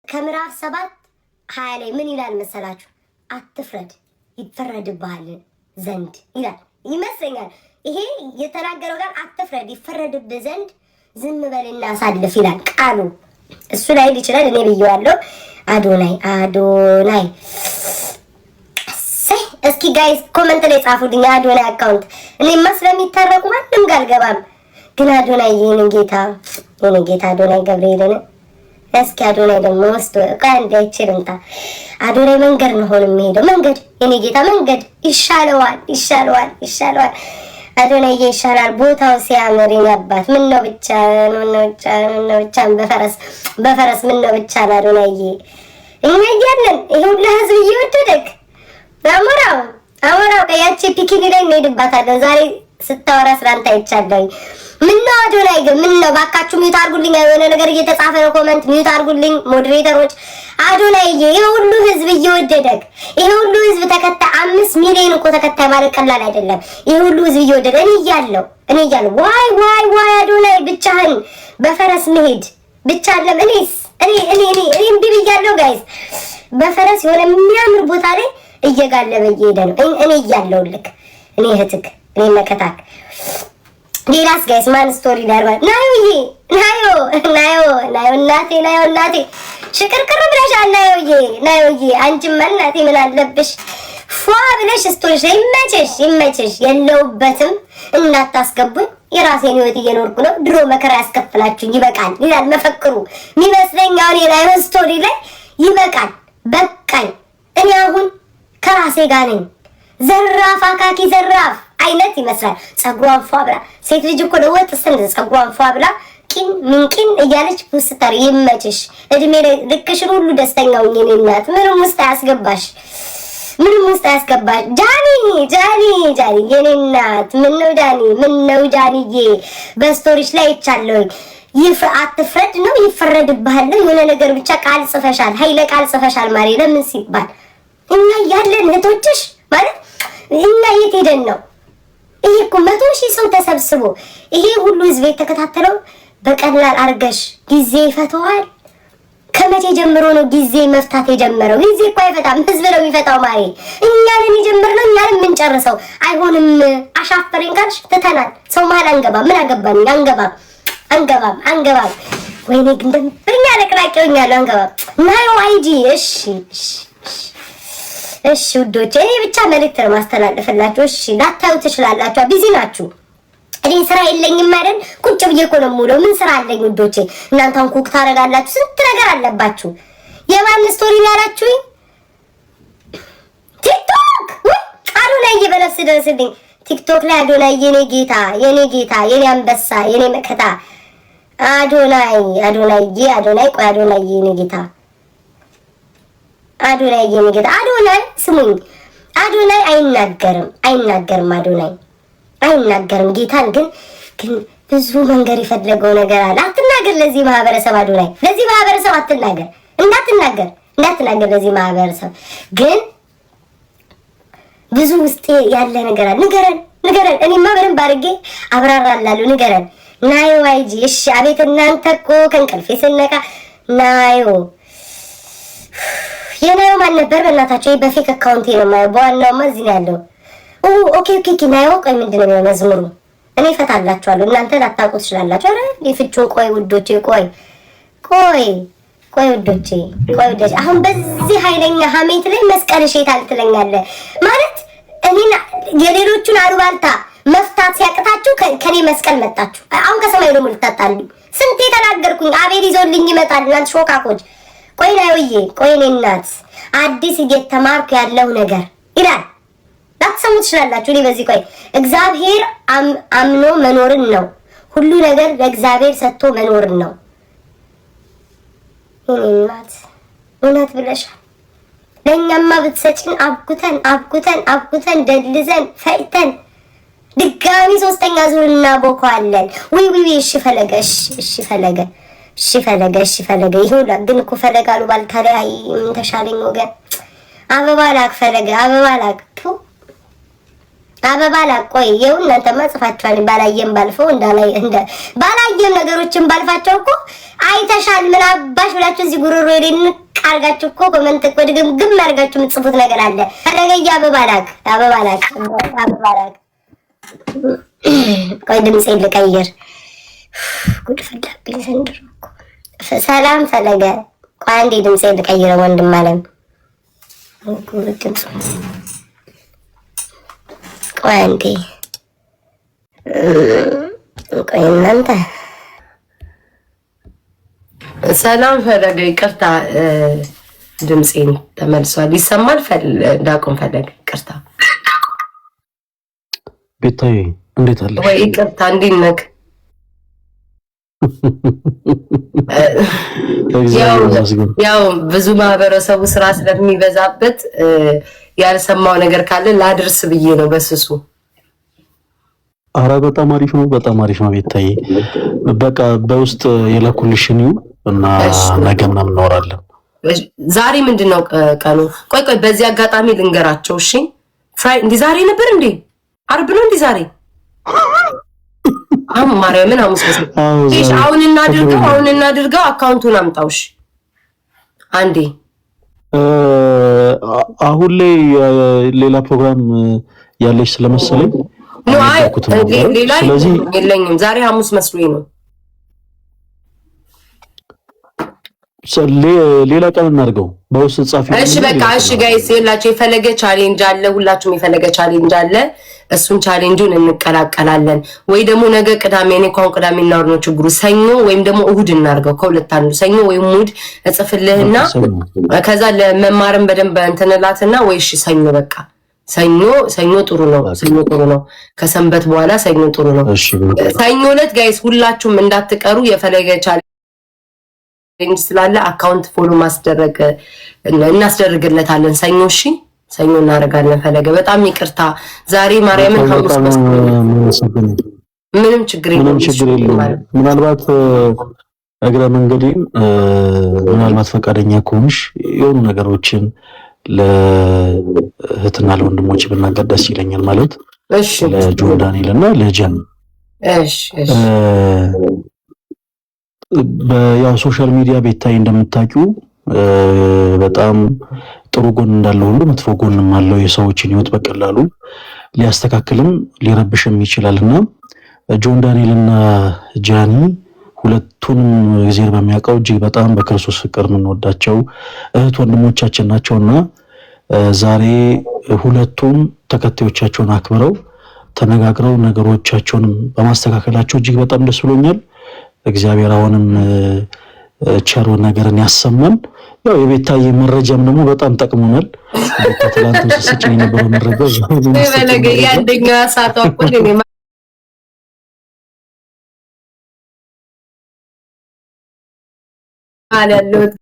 ከምዕራፍ 7:20 ላይ ምን ይላል መሰላችሁ? አትፍረድ ይፈረድብሃል ዘንድ ይላል ይመስለኛል። ይሄ የተናገረው ጋር አትፍረድ ይፈረድብህ ዘንድ ዝም በልና አሳልፍ ይላል ቃሉ። እሱ ላይ ይችላል እኔ ብየዋለሁ። አዶናይ እስኪ ጋይስ ኮሜንት ላይ ጻፉልኝ አዶናይ አካውንት። እኔማ ስለሚታረቁ ማንም ጋር አልገባም፣ ግን አዶናይ የኔ ጌታ አዶናይ ገብርኤልን እስኪ አዶናይ ደግሞ ወስዶ ቃንዴ አይችልምታ አዶናይ መንገድ ነው ሆኖ የሚሄደው መንገድ የኔ ጌታ መንገድ ይሻለዋል። አዶናይ ይሻላል ቦታው ሲያምር ይነባት ምን ነው ብቻ በፈረስ ምን ነው ብቻ አዶናይ እኛ እያለን ይሄ ሁሉ ህዝብ እየወደደክ አሞራው ከያቺ ፒኪኒ ላይ እንሄድባታለን። ዛሬ ስታወራ ስላንተ አይቻለኝ። ምን ነው አዶናይ ግን ምን ነው ባካችሁ ሚውት አድርጉልኝ። የሆነ ነገር እየተጻፈ ነው ኮሜንት ሚውት አድርጉልኝ ሞዴሬተሮች። አዶናይ ይሄ ሁሉ ህዝብ እየወደደክ ይሄ ሁሉ ህዝብ ተከታይ 5 ሚሊዮን እኮ ተከታይ ማለት ቀላል አይደለም። ይሄ ሁሉ ህዝብ እየወደደ እኔ እያለሁ ዋይ አዶናይ ብቻህን በፈረስ መሄድ ብቻ አለም እኔ እምቢ ብያለሁ ጋይስ። በፈረስ የሆነ የሚያምር ቦታ ላይ እየጋለበ እየሄደ ነው። እኔ እያለሁልክ እኔ እህትክ እኔ መከታክ። ሌላስ ጋይስ ማን ስቶሪ ዳርባል? ናዮ እናቴ ሽቅርቅር ብለሻል። ናዮዬ አንቺማ እናቴ ምን አለብሽ ፏ ብለሽ ስቶሪሽ ይመችሽ። የለውበትም እናታስገቡኝ የራሴን ህይወት እየኖርኩ ነው። ድሮ መከራ ያስከፍላችሁኝ ይበቃል ይላል መፈክሩ የሚመስለኝ። አሁን የናዮ ስቶሪ ላይ ይበቃል በቃኝ። እኔ አሁን ከራሴ ጋር ነኝ። ዘራፍ አካኪ ዘራፍ አይነት ይመስላል። ጸጉሯን ፏ ብላ ሴት ልጅ እኮ ለወጥ ስንት ጸጉሯን ፏ ብላ ቂን እያለች ውስጣሪ ይመችሽ። እድሜ ልክሽን ሁሉ ደስተኛው የኔ እናት ምንም ውስጥ አያስገባሽ። ጃኒ የኔ እናት ምነው ጃኒዬ በስቶሪሽ ላይ ይቻለው አትፍረድ ነው ይፈረድብሃል የሆነ ነገር ብቻ ቃል ጽፈሻል። ኃይለ ቃል ጽፈሻል ማሪ ለምን ሲባል እኛ ያለን እህቶችሽ ማለት እኛ የት ሄደን ነው? ይሄ እኮ 100,000 ሰው ተሰብስቦ ይሄ ሁሉ ህዝብ የተከታተለው በቀላል አርገሽ ጊዜ ይፈተዋል። ከመቼ ጀምሮ ነው ጊዜ መፍታት የጀመረው? ጊዜ እኮ አይፈታም፣ ህዝብ ነው የሚፈታው ማሪ። እኛ ነን የጀመርነው፣ እኛ ነን የምንጨርሰው። አይሆንም አሻፈረኝ ካልሽ ትተናል። ሰው መሀል አንገባም። ምን አገባኝ? አንገባም። ወይኔ ግን እንደምኛ ለቅላቂውኛል። አንገባም ናዮ አይዲ እሺ ውዶቼ እኔ ብቻ መልእክት ነው ማስተላለፍላችሁ። እሺ ላታዩ ትችላላችሁ፣ ቢዚ ናችሁ። እኔ ስራ የለኝም አይደል? ቁጭ ብዬ እኮ ነው የምውለው። ምን ስራ አለኝ ውዶቼ? እናንተን ኩክ ታረጋላችሁ፣ ስንት ነገር አለባችሁ። የማን ስቶሪ ያላችሁኝ? ቲክቶክ አዶናይ በነፍስ ደረስልኝ። ቲክቶክ ላይ አዶናይ የኔ ጌታ የኔ አንበሳ የኔ መከታ አዶናይ ቆይ አዶናይ የኔ ጌታ አዶናይ ስሙኝ። አዶናይ አይናገርም። አይናገርም ጌታን ግን ብዙ መንገር የፈለገው ነገር አለ። አትናገር ለዚህ ማህበረሰብ አዶናይ፣ ለዚህ ማህበረሰብ አትናገር፣ እንዳትናገር ለዚህ ማህበረሰብ ግን ብዙ ውስጥ ያለ ነገር አለ። ንገረን። እኔማ በደንብ አድርጌ አብራራላለሁ። ንገረን ናዮ አይጂ። እሺ አቤት እናንተ እኮ ከእንቅልፌ ስነቃ ናዮ የናዮ ማን ነበር በእናታችሁ? በፌክ አካውንቴ ነው የማየው። በዋናውማ እዚህ ነው ያለው። ኦኬ ናዮ ቆይ ምንድን ነው መዝሙሩ? እኔ እፈታላችኋለሁ፣ እናንተ ላታውቁ ትችላላችሁ። ኧረ ይፍቹን ቆይ ውዶቼ፣ ቆይ ውዶቼ። አሁን በዚህ ኃይለኛ ሀሜት ላይ መስቀል ሼታል ትለኛለህ ማለት እኔና የሌሎቹን አሉባልታ መፍታት ሲያቅታችሁ ከኔ መስቀል መጣችሁ። አሁን ከሰማይ ደግሞ ልታጣሉ። ስንቴ ተናገርኩኝ። አቤል ይዞልኝ ይመጣል። እናንተ ሾካኮች ቆይ ናዮዬ፣ ቆይ እኔ እናት አዲስ እየተማርኩ ያለው ነገር ይላል። ላትሰሙ ትችላላችሁ። እኔ በዚህ ቆይ እግዚአብሔር አምኖ መኖርን ነው። ሁሉ ነገር ለእግዚአብሔር ሰጥቶ መኖርን ነው። እኔ እናት እውነት ብለሻል። ለእኛማ ብትሰጪን አብኩተን ደልዘን ፈይተን ድጋሚ 3ኛ ዙር እናቦከዋለን። ውይ እሺ ፈለገ ይሁን። ግን እኮ ፈለገ አሉ ባልታሪያ ተሻለኝ ወገን። አበባ ላክ አበባ ላቆይ ይኸው እናንተማ ጽፋችኋል። ባላየም ባልፈው ባላየም ነገሮችን ባልፋቸው እኮ አይተሻል ምን አባሽ ብላችሁ እዚህ ጉሮሮ ቃርጋችሁ እኮ ኮመንት እኮ ድግም አድርጋችሁ የምትጽፉት ነገር አለ። ታረገያ አበባ ላክ ቆይ ድምጼን ልቀይር። ጉድ ፈላብኝ ዘንድሮ እኮ። ሰላም ፈለገ ቆይ አንዴ ድምጼን ልቀይረው ወንድም አለም ጉድ ድምጽ ቆይ አንዴ ቆይ እናንተ ሰላም ፈለገ ይቅርታ ድምጼን ተመልሷል ይሰማል እንዳቆም ፈለገ ይቅርታ ቤታዬ እንዴት አለ ወይ ይቅርታ እንዴት ነህ ያው ብዙ ማህበረሰቡ ስራ ስለሚበዛበት ያልሰማው ነገር ካለ ላድርስ ብዬ ነው በስሱ አረ በጣም አሪፍ ነው ቤታዬ በቃ በውስጥ የላኩልሽኝ እና ነገ ምናምን እናወራለን ዛሬ ምንድነው ቀኑ ቆይ በዚህ አጋጣሚ ልንገራቸው እሺ እንዴ ዛሬ ነበር እንዴ አርብ ነው እንዴ ዛሬ ማርያምን ሐሙስ እሺ አሁን እናድርገው አካውንቱን አምጣውሽ አንዴ አሁን ላይ ሌላ ፕሮግራም ያለሽ ስለመሰለኝ ነው ሌላ የለኝም ዛሬ ሐሙስ መስሎኝ ነው ሌላ ቀን እናድርገው በውስጥ ጻፊ እሺ በቃ እሺ ጋይስ የላችሁ የፈለገ ቻሌንጅ አለ ሁላችሁም የፈለገ ቻሌንጅ አለ እሱን ቻሌንጁን እንቀላቀላለን ወይ ደግሞ ነገ ቅዳሜ እኔ ቅዳሜ እናወር ነው ችግሩ ሰኞ ወይም ደግሞ እሁድ እናርገው ከሁለት አንዱ ሰኞ ወይም እሁድ እጽፍልህና ከዛ ለመማርም በደንብ እንተነላትና ወይ እሺ ሰኞ በቃ ሰኞ ጥሩ ነው ከሰንበት በኋላ ሰኞ ጥሩ ነው ሰኞ ዕለት ጋይስ ሁላችሁም እንዳትቀሩ የፈለገ ቻሌንጅ ስላለ አካውንት ፎሎ ማስደረግ እናስደርግለታለን ሰኞ እሺ ሰኞ እናደርጋለን ፈለገ በጣም ይቅርታ ዛሬ ማርያምን ሐሙስ ምንም ችግር የለም ምናልባት እግረ መንገዴን ምናልባት ፈቃደኛ ከሆንሽ የሆኑ ነገሮችን ለእህትና ለወንድሞች ብናገር ደስ ይለኛል ማለት እሺ ለጆን ዳንኤል እና ለጃን እሺ ያው ሶሻል ሚዲያ ቤታይ እንደምታውቂው በጣም ጥሩ ጎን እንዳለው ሁሉ መጥፎ ጎንም አለው የሰዎችን ህይወት በቀላሉ ሊያስተካክልም ሊረብሽም ይችላልና ጆን ዳንኤል እና ጃኒ ሁለቱንም እግዚአብሔር በሚያውቀው እጅግ በጣም በክርስቶስ ፍቅር የምንወዳቸው እህት ወንድሞቻችን ናቸውና ዛሬ ሁለቱም ተከታዮቻቸውን አክብረው ተነጋግረው ነገሮቻቸውን በማስተካከላቸው እጅግ በጣም ደስ ብሎኛል እግዚአብሔር አሁንም ቸር ነገርን ያሰማን ያው የቤታዬ መረጃም ደግሞ በጣም ጠቅሞናል በትላንቱ ሲሰጭኝ የነበረው መረጃ ፈለገ ያንደኛ ሰዓት አቆል እኔ ማለት